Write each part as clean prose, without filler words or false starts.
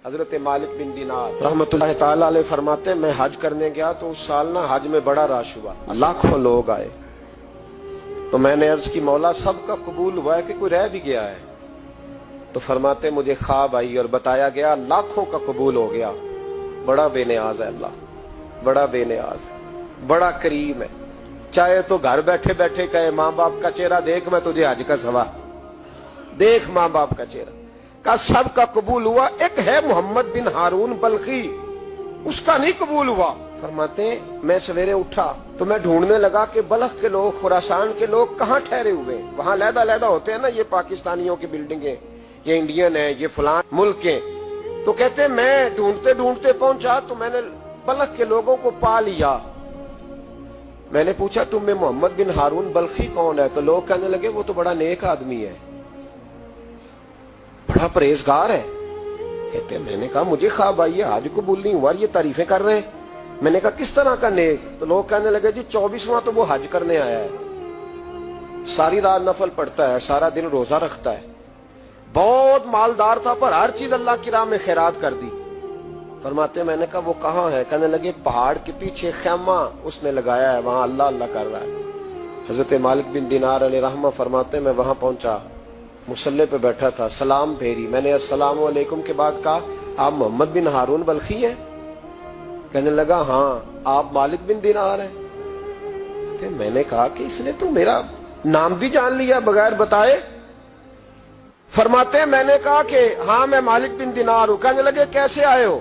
حضرت مالک بن دینار رحمۃ اللہ تعالی علیہ فرماتے ہیں میں حج کرنے گیا تو اس سال نا حج میں بڑا رش ہوا، لاکھوں لوگ آئے، تو میں نے عرض کی مولا سب کا قبول ہوا ہے کہ کوئی رہ بھی گیا ہے؟ تو فرماتے مجھے خواب آئی اور بتایا گیا لاکھوں کا قبول ہو گیا۔ بڑا بے نیاز ہے اللہ، بڑا بے نیاز ہے، بڑا کریم ہے، چاہے تو گھر بیٹھے بیٹھے کہے ماں باپ کا چہرہ دیکھ میں تجھے حج کا ثواب دیکھ، ماں باپ کا چہرہ کا سب کا قبول ہوا، ایک ہے محمد بن ہارون بلخی، اس کا نہیں قبول ہوا۔ فرماتے ہیں میں سویرے اٹھا تو میں ڈھونڈنے لگا کہ بلخ کے لوگ، خراسان کے لوگ کہاں ٹھہرے ہوئے، وہاں علیحدہ علیحدہ ہوتے ہیں نا، یہ پاکستانیوں کی بلڈنگیں، یہ انڈین ہیں، یہ فلان ملک کے، تو کہتے ہیں میں ڈھونڈتے ڈھونڈتے پہنچا تو میں نے بلخ کے لوگوں کو پا لیا۔ میں نے پوچھا تم میں محمد بن ہارون بلخی کون ہے؟ تو لوگ کہنے لگے وہ تو بڑا نیک آدمی ہے، بڑا پرہیزگار ہے۔ کہتے ہیں میں نے کہا مجھے خواب آئی ہے حج قبول نہیں ہوا، یہ تعریفیں کر رہے ہیں۔ میں نے کہا کس طرح کا نیک؟ تو لوگ کہنے لگے جی 24واں تو وہ حج کرنے آیا ہے، ساری رات نفل پڑھتا ہے، سارا دن روزہ رکھتا ہے، بہت مالدار تھا پر ہر چیز اللہ کی راہ میں خیرات کر دی۔ فرماتے ہیں میں نے کہا وہ کہاں ہے؟ کہنے لگے پہاڑ کے پیچھے خیمہ اس نے لگایا ہے، وہاں اللہ اللہ کر رہا ہے۔ حضرت مالک بن دینار علیہ رحمہ فرماتے ہیں میں وہاں پہنچا، مصلی پہ بیٹھا تھا، سلام پھیری، میں نے السلام علیکم کے بعد کہا آپ محمد بن ہارون بلخی ہیں؟ کہنے لگا ہاں۔ آپ مالک بن دینار ہیں؟ میں نے کہا کہ اس نے تو میرا نام بھی جان لیا بغیر بتائے۔ فرماتے ہیں میں نے کہا کہ ہاں میں مالک بن دینار ہوں۔ کہنے لگے کیسے آئے ہو؟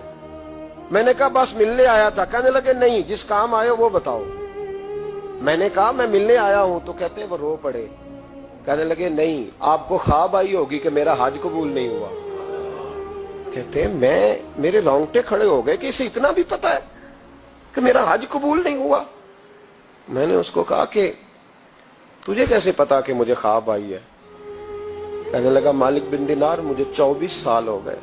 میں نے کہا بس ملنے آیا تھا۔ کہنے لگے نہیں جس کام آئے ہو وہ بتاؤ۔ میں نے کہا میں ملنے آیا ہوں، تو کہتے ہیں وہ رو پڑے، کہنے لگے نہیں آپ کو خواب آئی ہوگی کہ میرا حج قبول نہیں ہوا۔ کہتے ہیں میرے رونگٹے کھڑے ہو گئے کہ اسے اتنا بھی پتا ہے کہ میرا حج قبول نہیں ہوا۔ میں نے اس کو کہا کہ تجھے کیسے پتا کہ مجھے خواب آئی ہے؟ کہنے لگا مالک بن دینار مجھے 24 سال ہو گئے،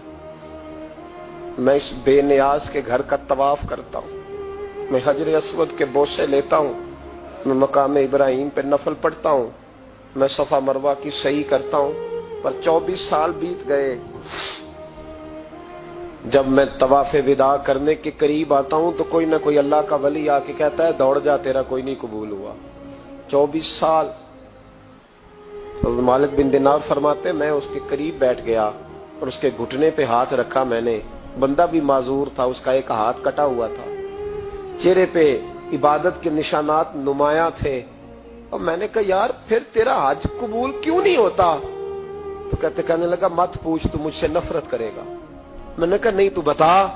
میں اس بے نیاز کے گھر کا طواف کرتا ہوں، میں حجر اسود کے بوسے لیتا ہوں، میں مقام ابراہیم پہ نفل پڑھتا ہوں، میں صفا مروہ کی سعی کرتا ہوں، پر 24 سال بیت گئے۔ جب میں طواف وداع کرنے کے قریب آتا ہوں تو کوئی نہ کوئی اللہ کا ولی آ کے کہتا ہے دوڑ جا تیرا کوئی نہیں قبول ہوا۔ 24 سال۔ مالک بن دینار فرماتے میں اس کے قریب بیٹھ گیا اور اس کے گھٹنے پہ ہاتھ رکھا، میں نے، بندہ بھی معذور تھا، اس کا ایک ہاتھ کٹا ہوا تھا، چہرے پہ عبادت کے نشانات نمایاں تھے، اور میں نے کہا یار پھر تیرا حج قبول کیوں نہیں ہوتا؟ تو کہنے لگا مت پوچھ تو مجھ سے نفرت کرے گا۔ میں نے کہا نہیں تو بتا۔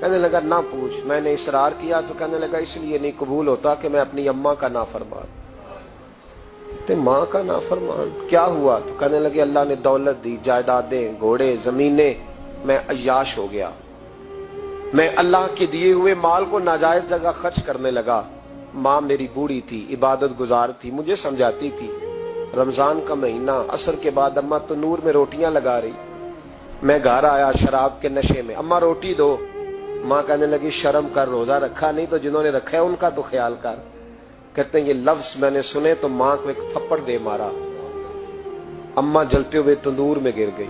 کہنے لگا نہ پوچھ۔ میں نے اصرار کیا تو کہنے لگا اس لیے نہیں قبول ہوتا کہ میں اپنی اماں کا نافرمان۔ ماں کا نافرمان کیا ہوا؟ تو کہنے لگے اللہ نے دولت دی، جائیدادیں، گھوڑے، زمینیں، میں عیاش ہو گیا، میں اللہ کے دیے ہوئے مال کو ناجائز جگہ خرچ کرنے لگا۔ ماں میری بوڑھی تھی، عبادت گزار تھی، مجھے سمجھاتی تھی۔ رمضان کا مہینہ، عصر کے بعد اماں تنور میں روٹیاں لگا رہی، میں گھر آیا شراب کے نشے میں، اماں روٹی دو۔ ماں کہنے لگی شرم کر، روزہ رکھا نہیں تو جنہوں نے رکھا ہے ان کا تو خیال کر۔ کہتے ہیں یہ لفظ میں نے سنے تو ماں کو ایک تھپڑ دے مارا، اماں جلتے ہوئے تندور میں گر گئی،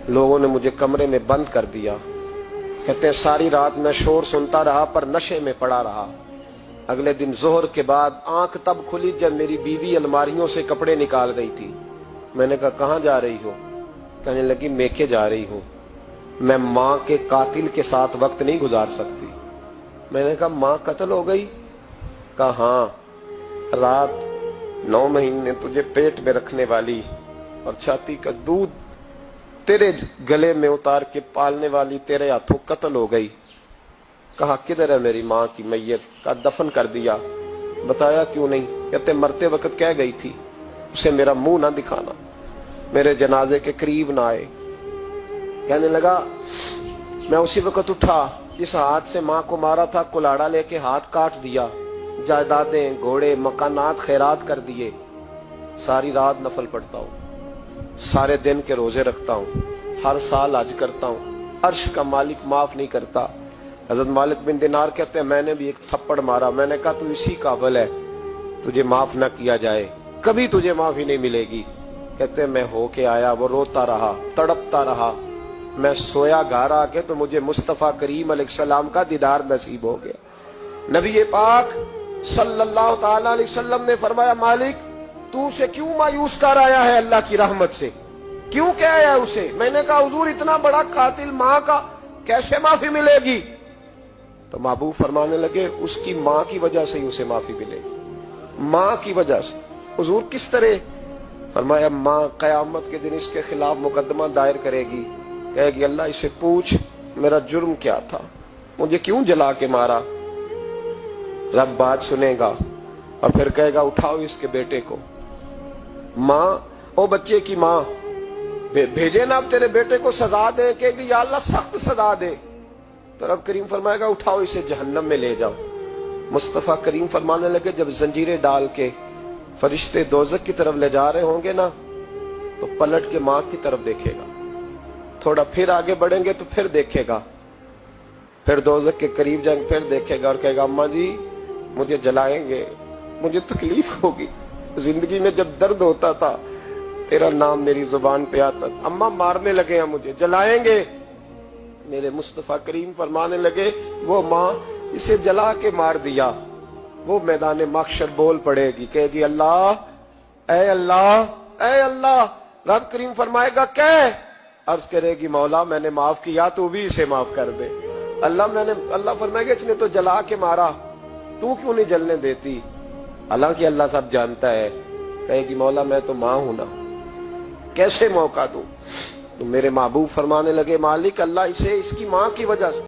لوگوں نے مجھے کمرے میں بند کر دیا۔ کہتے ہیں ساری رات میں شور سنتا رہا پر نشے میں پڑا رہا۔ اگلے دن ظہر کے بعد آنکھ تب کھلی جب میری بیوی الماریوں سے کپڑے نکال رہی تھی۔ میں نے کہا کہاں جا رہی ہو؟ کہنے لگی میکے جا رہی ہوں، میں ماں کے قاتل کے ساتھ وقت نہیں گزار سکتی۔ میں نے کہا ماں قتل ہو گئی؟ کہا ہاں، رات 9 مہینے تجھے پیٹ میں رکھنے والی اور چھاتی کا دودھ تیرے گلے میں اتار کے پالنے والی تیرے ہاتھوں قتل ہو گئی۔ کہا کدھر ہے میری ماں کی میت؟ کہا دفن کر دیا۔ بتایا کیوں نہیں؟ کہتے مرتے وقت کہہ گئی تھی اسے میرا منہ نہ دکھانا، میرے جنازے کے قریب نہ آئے۔ کہنے لگا میں اسی وقت اٹھا جس ہاتھ سے ماں کو مارا تھا، کلاڑا لے کے ہاتھ کاٹ دیا، جائیدادیں، گھوڑے، مکانات خیرات کر دیے۔ ساری رات نفل پڑھتا ہوں، سارے دن کے روزے رکھتا ہوں، ہر سال حج کرتا ہوں، عرش کا مالک معاف نہیں کرتا۔ حضرت مالک بن دینار کہتے ہیں میں نے بھی ایک تھپڑ مارا، میں نے کہا تو اسی قابل ہے تجھے معاف نہ کیا جائے، کبھی تجھے معافی نہیں ملے گی۔ کہتے ہیں میں ہو کے آیا، وہ روتا رہا، تڑپتا رہا، میں سویا گھر آ کے تو مجھے مصطفیٰ کریم علیہ السلام کا دیدار نصیب ہو گیا۔ نبی پاک صلی اللہ تعالی علیہ وسلم نے فرمایا مالک تو اسے کیوں مایوس کر آیا ہے اللہ کی رحمت سے، کیوں کیا ہے اسے؟ میں نے کہا حضور اتنا بڑا قاتل ماں کا کیسے معافی ملے گی؟ تو محبوب فرمانے لگے اس کی ماں کی وجہ سے ہی اسے معافی ملے گی، ماں کی وجہ سے۔ حضور کس طرح؟ فرمایا ماں قیامت کے دن اس کے خلاف مقدمہ دائر کرے گی، کہے گی اللہ اسے پوچھ میرا جرم کیا تھا، مجھے کیوں جلا کے مارا؟ رب بات سنے گا اور پھر کہے گا اٹھاؤ اس کے بیٹے کو۔ ماں او بچے کی ماں بھیجے نا اب تیرے بیٹے کو سزا دے، کہے گی یا اللہ سخت سزا دے، تو رب کریم فرمائے گا اٹھاؤ اسے جہنم میں لے جاؤ۔ مصطفیٰ کریم فرمانے لگے جب زنجیریں ڈال کے فرشتے دوزخ کی طرف لے جا رہے ہوں گے نا تو پلٹ کے ماں کی طرف دیکھے گا، تھوڑا پھر آگے بڑھیں گے تو پھر دیکھے گا، پھر دوزخ کے قریب جائیں پھر دیکھے گا اور کہے گا اماں جی مجھے جلائیں گے، مجھے تکلیف ہوگی، زندگی میں جب درد ہوتا تھا تیرا نام میری زبان پہ آتا تھا، اماں مارنے لگے ہیں مجھے، جلائیں گے۔ میرے مصطفیٰ کریم فرمانے لگے وہ ماں اسے جلا کے مار دیا، وہ میدان محشر بول پڑے گی، کہے گی اللہ اے اللہ اے اللہ۔ رب کریم فرمائے گا کہ عرض کرے گی مولا میں نے معاف کیا تو بھی اسے معاف کر دے۔ اللہ فرمائے گا اس نے تو جلا کے مارا، تو کیوں نہیں جلنے دیتی؟ حالانکہ اللہ سب جانتا ہے، کہے گی مولا میں تو ماں ہوں نا، کیسے موقع دوں؟ تو میرے محبوب فرمانے لگے مالک اللہ اسے اس کی ماں کی وجہ سے